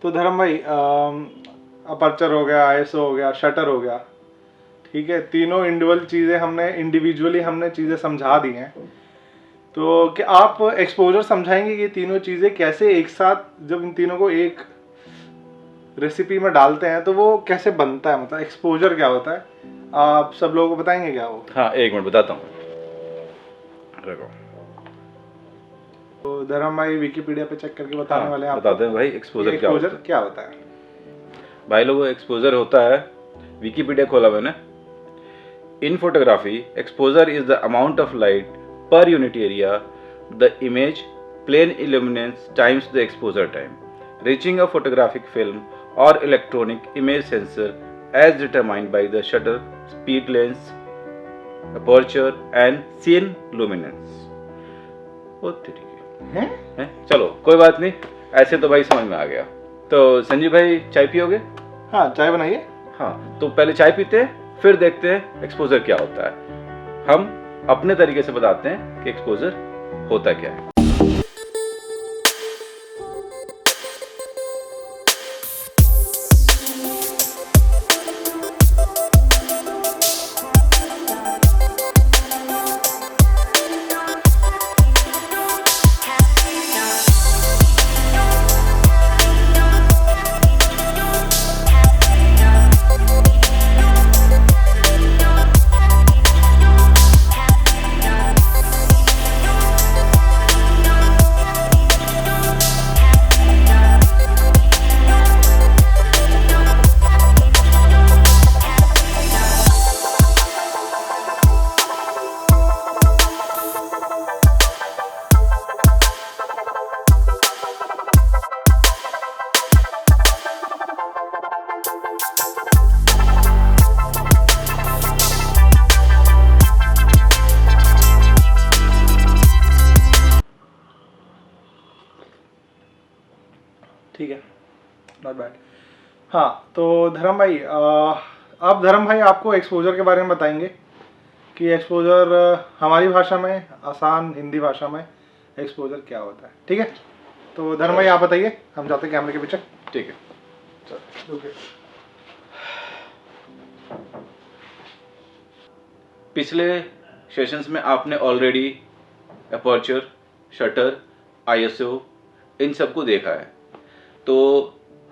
तो धर्म भाई, अपर्चर हो गया, आईएसओ हो गया, शटर हो गया, ठीक है, तीनों इंडिविजुअली हमने चीज़ें समझा दी हैं। तो क्या आप एक्सपोजर समझाएंगे कि ये तीनों चीज़ें कैसे एक साथ, जब इन तीनों को एक रेसिपी में डालते हैं तो वो कैसे बनता है, मतलब एक्सपोजर क्या होता है, आप सब लोगों को बताएंगे क्या वो? हाँ, एक मिनट बताता हूँ, रखो। तो धर्म भाई विकिपीडिया पे चेक करके बताने वाले हैं आपको। बताते हैं भाई एक्सपोजर क्या होता है। भाई लोगों, एक्सपोजर होता है, विकिपीडिया खोला मैंने। In photography, exposure is the amount of light per unit area the image plane illuminance times the exposure time reaching a photographic film और electronic image sensor as determined by the shutter speed, lens, aperture and scene luminance. ठीक है, चलो कोई बात नहीं, ऐसे तो भाई समझ में आ गया। तो संजीव भाई चाय पियोगे? हाँ, चाय बनाइए। हाँ, तो पहले चाय पीते हैं, फिर देखते हैं एक्सपोजर क्या होता है। हम अपने तरीके से बताते हैं कि एक्सपोजर होता क्या है। ठीक है, नॉट बैड। हाँ, तो धर्म भाई, अब धर्म भाई आपको एक्सपोजर के बारे में बताएंगे कि एक्सपोजर हमारी भाषा में, आसान हिंदी भाषा में एक्सपोजर क्या होता है। ठीक है, तो धर्म भाई आप बताइए, हम जाते हैं कैमरे के पीछे। ठीक है, चलो ओके। पिछले सेशंस में आपने ऑलरेडी अपर्चर, शटर, आईएसओ इन सबको देखा है, तो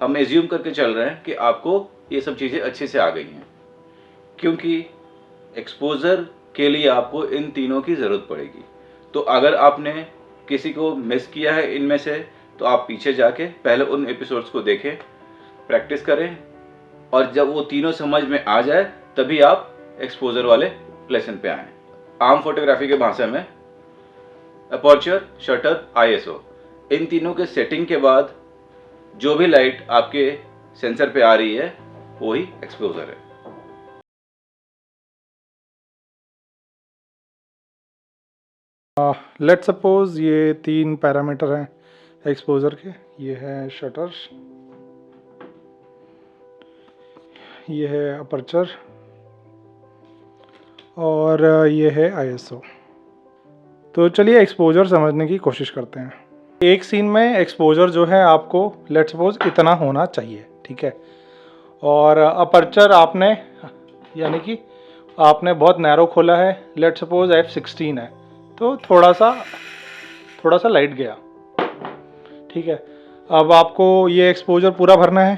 हम एज्यूम करके चल रहे हैं कि आपको ये सब चीज़ें अच्छे से आ गई हैं, क्योंकि एक्सपोजर के लिए आपको इन तीनों की ज़रूरत पड़ेगी। तो अगर आपने किसी को मिस किया है इनमें से, तो आप पीछे जाके पहले उन एपिसोड्स को देखें, प्रैक्टिस करें, और जब वो तीनों समझ में आ जाए तभी आप एक्सपोजर वाले लेसन पे आएँ। आम फोटोग्राफी के भाषा में अपर्चर, शटर, आईएसओ इन तीनों के सेटिंग के बाद जो भी लाइट आपके सेंसर पे आ रही है वही एक्सपोजर है। लेट्स सपोज ये 3 पैरामीटर हैं एक्सपोजर के। ये है शटर, ये है अपर्चर और ये है आईएसओ। तो चलिए एक्सपोजर समझने की कोशिश करते हैं। एक सीन में एक्सपोजर जो है आपको लेट्स सपोज इतना होना चाहिए, ठीक है। और अपर्चर आपने, यानी कि आपने बहुत नैरो खोला है, लेट्स सपोज f16 है, तो थोड़ा सा लाइट गया, ठीक है। अब आपको ये एक्सपोजर पूरा भरना है,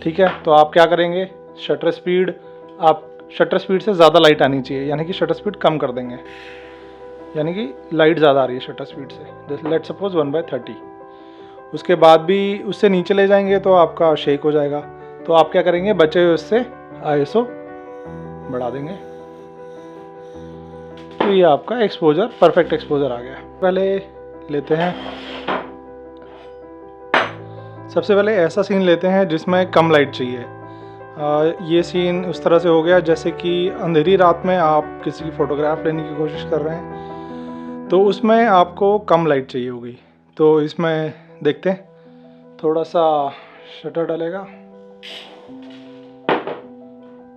ठीक है। तो आप क्या करेंगे, शटर स्पीड से ज़्यादा लाइट आनी चाहिए, यानी कि शटर स्पीड कम कर देंगे, यानी कि लाइट ज़्यादा आ रही है शटर स्पीड से, जैसे लेट्स सपोज 1/30। उसके बाद भी उससे नीचे ले जाएंगे तो आपका शेक हो जाएगा, तो आप क्या करेंगे, बचे हुए उससे आईएसओ बढ़ा देंगे, तो ये आपका एक्सपोजर, परफेक्ट एक्सपोजर आ गया। पहले लेते हैं, सबसे पहले ऐसा सीन लेते हैं जिसमें कम लाइट चाहिए। ये सीन उस तरह से हो गया जैसे कि अंधेरी रात में आप किसी की फ़ोटोग्राफ लेने की कोशिश कर रहे हैं, तो उसमें आपको कम लाइट चाहिए होगी। तो इसमें देखते हैं, थोड़ा सा शटर डलेगा,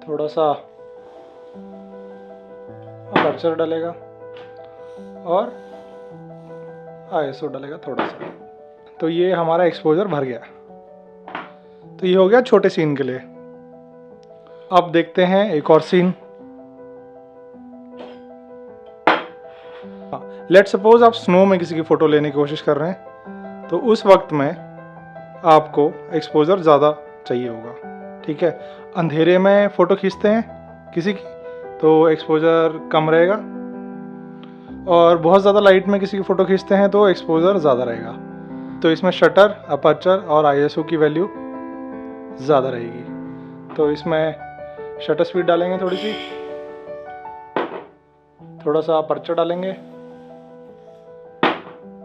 थोड़ा सा अपर्चर डलेगा और आईएसओ डलेगा थोड़ा सा, तो ये हमारा एक्सपोजर भर गया, तो ये हो गया छोटे सीन के लिए। अब देखते हैं एक और सीन। लेट सपोज आप स्नो में किसी की फ़ोटो लेने की कोशिश कर रहे हैं, तो उस वक्त में आपको एक्सपोजर ज़्यादा चाहिए होगा, ठीक है। अंधेरे में फ़ोटो खींचते हैं किसी की तो एक्सपोजर कम रहेगा, और बहुत ज़्यादा लाइट में किसी की फ़ोटो खींचते हैं तो एक्सपोजर ज़्यादा रहेगा। तो इसमें शटर, अपर्चर और आईएसओ की वैल्यू ज़्यादा रहेगी। तो इसमें शटर स्पीड डालेंगे थोड़ी सी, थोड़ा सा अपर्चर डालेंगे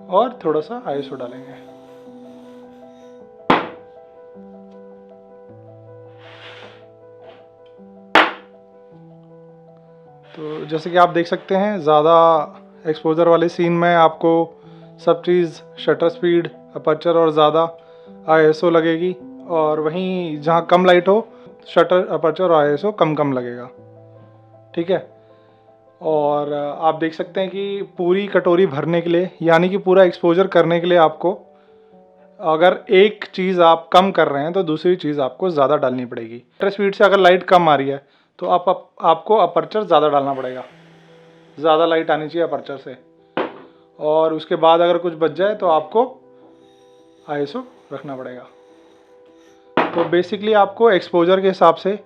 और थोड़ा सा आईएसओ डालेंगे। तो जैसे कि आप देख सकते हैं, ज़्यादा एक्सपोजर वाले सीन में आपको सब चीज़ शटर स्पीड, अपर्चर और ज़्यादा आईएसओ लगेगी, और वहीं जहाँ कम लाइट हो शटर, अपर्चर और आईएसओ कम कम लगेगा, ठीक है। और आप देख सकते हैं कि पूरी कटोरी भरने के लिए, यानी कि पूरा एक्सपोजर करने के लिए, आपको अगर एक चीज़ आप कम कर रहे हैं तो दूसरी चीज़ आपको ज़्यादा डालनी पड़ेगी। शटर स्पीड से अगर लाइट कम आ रही है तो आपको अपर्चर ज़्यादा डालना पड़ेगा, ज़्यादा लाइट आनी चाहिए अपर्चर से, और उसके बाद अगर कुछ बच जाए तो आपको आईएसओ रखना पड़ेगा। तो बेसिकली आपको एक्सपोजर के हिसाब से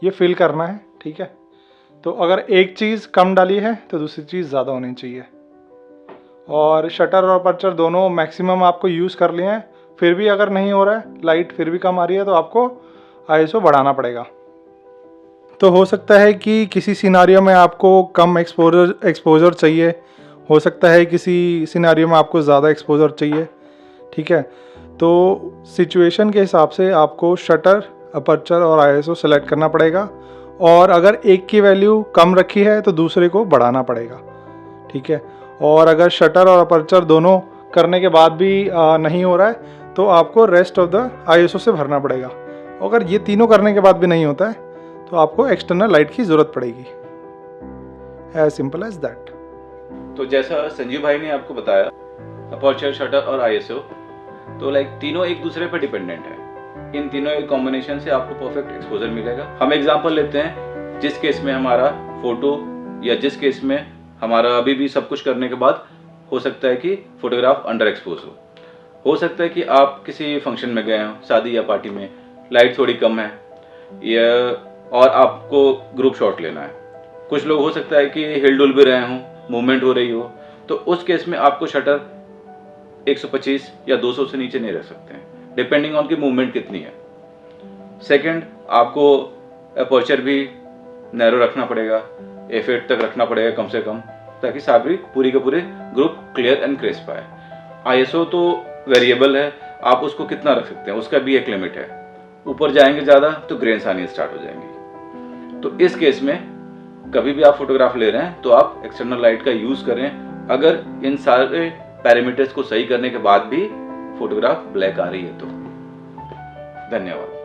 ये फिल करना है, ठीक है। तो अगर एक चीज़ कम डाली है तो दूसरी चीज़ ज़्यादा होनी चाहिए, और शटर और अपर्चर दोनों मैक्सिमम आपको यूज़ कर लिए हैं, फिर भी अगर नहीं हो रहा है, लाइट फिर भी कम आ रही है, तो आपको आईएसओ बढ़ाना पड़ेगा। तो हो सकता है कि किसी सिनारियो में आपको कम एक्सपोजर चाहिए, हो सकता है किसी सिनारियो में आपको ज़्यादा एक्सपोजर चाहिए, ठीक है। तो सिचुएशन के हिसाब से आपको शटर, अपर्चर और आईएसओ सेलेक्ट करना पड़ेगा, और अगर एक की वैल्यू कम रखी है तो दूसरे को बढ़ाना पड़ेगा, ठीक है। और अगर शटर और अपर्चर दोनों करने के बाद भी नहीं हो रहा है तो आपको रेस्ट ऑफ द आईएसओ से भरना पड़ेगा। अगर ये तीनों करने के बाद भी नहीं होता है तो आपको एक्सटर्नल लाइट की ज़रूरत पड़ेगी। As simple as that. तो जैसा संजीव भाई ने आपको बताया, अपर्चर, शटर और आईएसओ तो लाइक तीनों एक दूसरे पर डिपेंडेंट है। इन तीनों के कॉम्बिनेशन से आपको परफेक्ट एक्सपोजर मिलेगा। हम एग्जांपल लेते हैं, जिस केस में हमारा फोटो, या जिस केस में हमारा अभी भी सब कुछ करने के बाद हो सकता है कि फोटोग्राफ अंडर एक्सपोज हो सकता है कि आप किसी फंक्शन में गए हो, शादी या पार्टी में, लाइट थोड़ी कम है, या और आपको ग्रुप शॉट लेना है। कुछ लोग हो सकता है कि हिल डुल भी रहे हों, मूवमेंट हो रही हो, तो उस केस में आपको शटर 125 या 200 से नीचे नहीं रख सकते हैं, डिपेंडिंग ऑन की मूवमेंट कितनी है। सेकंड, आपको अपर्चर भी नैरो रखना पड़ेगा, f8 तक रखना पड़ेगा कम से कम, ताकि सारी पूरी के पूरे ग्रुप क्लियर एंड क्रिस्प आए। आईएसओ तो वेरिएबल है, आप उसको कितना रख सकते हैं, उसका भी एक लिमिट है। ऊपर जाएंगे ज़्यादा तो ग्रेन्स आनी स्टार्ट हो जाएंगी। तो इस केस में कभी भी आप फोटोग्राफ ले रहे हैं तो आप एक्सटर्नल लाइट का यूज़ करें, अगर इन सारे पैरामीटर्स को सही करने के बाद भी फोटोग्राफ ब्लैक आ रही है तो। धन्यवाद।